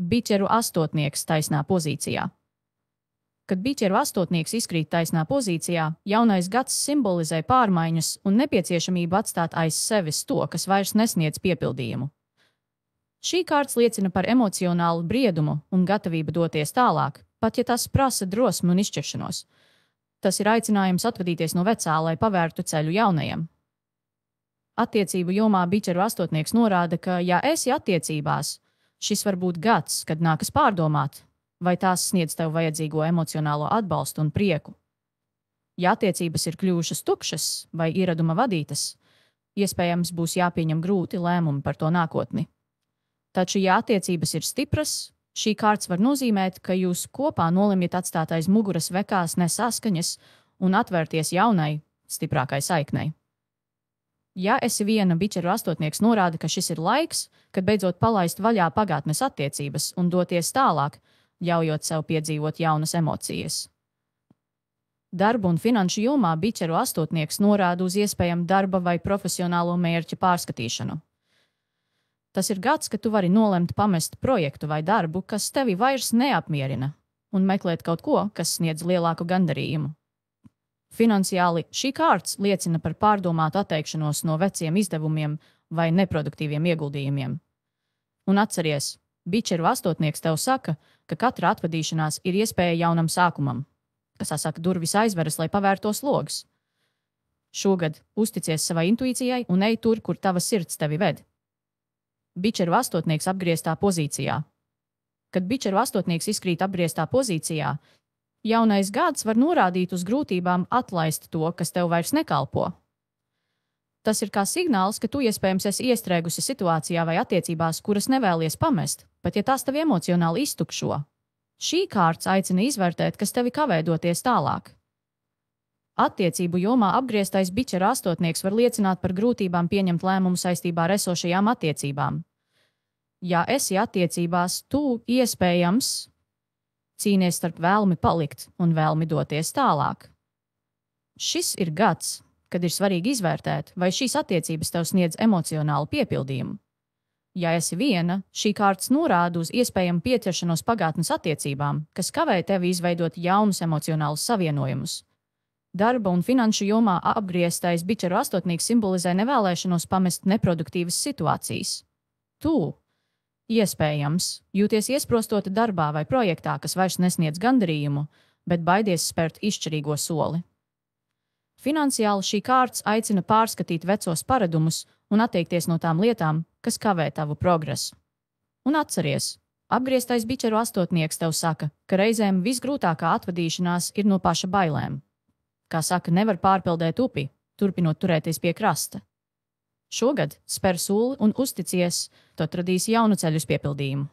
biķeru astotnieks taisnā pozīcijā. Kad biķeru astotnieks izkrīt taisnā pozīcijā, jaunais gads simbolizē pārmaiņas un nepieciešamību atstāt aiz sevis to, kas vairs nesniedz piepildījumu. Šī kārts liecina par emocionālu briedumu un gatavību doties tālāk, pat ja tas prasa drosmi un izšķiršanos. Tas ir aicinājums atvadīties no vecā, lai pavērtu ceļu jaunajam. Attiecību jomā biķeru astotnieks norāda, ka, ja esi attiecībās, šis var būt gads, kad nākas pārdomāt, vai tās sniedz tev vajadzīgo emocionālo atbalstu un prieku. Ja attiecības ir kļuvušas tukšas vai ieraduma vadītas, iespējams būs jāpieņem grūti lēmumi par to nākotni. Taču, ja attiecības ir stipras, šī kārts var nozīmēt, ka jūs kopā nolemjat atstāt aiz muguras vekās nesaskaņas un atvērties jaunai, stiprākai saiknei. Ja esi viena, biķeru astotnieks norāda, ka šis ir laiks, kad beidzot palaist vaļā pagātnes attiecības un doties tālāk, ļaujot sev piedzīvot jaunas emocijas. Darba un finanšu jomā biķeru astotnieks norāda uz iespējamu darba vai profesionālo mērķu pārskatīšanu. Tas ir gads, kad tu vari nolemt pamest projektu vai darbu, kas tevi vairs neapmierina, un meklēt kaut ko, kas sniedz lielāku gandarījumu. Finansiāli šī kārts liecina par pārdomātu atteikšanos no veciem izdevumiem vai neproduktīviem ieguldījumiem. Un atceries, biķeru astotnieks tev saka, ka katra atvadīšanās ir iespēja jaunam sākumam, kas saka durvis aizveras, lai pavērtos logs. Šogad uzticies savai intuīcijai un ej tur, kur tava sirds tevi ved. Biķeru astotnieks apgrieztā pozīcijā. Kad biķeru astotnieks izkrīt apgrieztā pozīcijā, jaunais gads var norādīt uz grūtībām atlaist to, kas tev vairs nekalpo. Tas ir kā signāls, ka tu iespējams esi iestrēgusi situācijā vai attiecībās, kuras nevēlies pamest, pat ja tās tevi emocionāli iztukšo. Šī kārts aicina izvērtēt, kas tevi kavē doties tālāk. Attiecību jomā apgrieztais biķeru astotnieks var liecināt par grūtībām pieņemt lēmumu saistībā ar esošajām attiecībām. Ja esi attiecībās, tu iespējams cīnies starp vēlmi palikt un vēlmi doties tālāk. Šis ir gads, kad ir svarīgi izvērtēt, vai šīs attiecības tev sniedz emocionālu piepildījumu. Ja esi viena, šī kārts norāda uz iespējamu pieķeršanos pagātnes attiecībām, kas kavē tevi izveidot jaunus emocionālus savienojumus. Darba un finanšu jomā apgrieztais biķeru astotnieks simbolizē nevēlēšanos pamest neproduktīvas situācijas. Tu, iespējams, jūties iesprostota darbā vai projektā, kas vairs nesniedz gandarījumu, bet baidies spērt izšķirīgo soli. Finansiāli šī kārts aicina pārskatīt vecos paradumus un atteikties no tām lietām, kas kavē tavu progresu. Un atceries, apgrieztais biķeru astotnieks tev saka, ka reizēm visgrūtākā atvadīšanās ir no paša bailēm. Kā saka, nevar pārpildēt upi, turpinot turēties pie krasta. Šogad spēr soli un uzticies, tu atradīsi jaunu ceļu uz piepildījumu.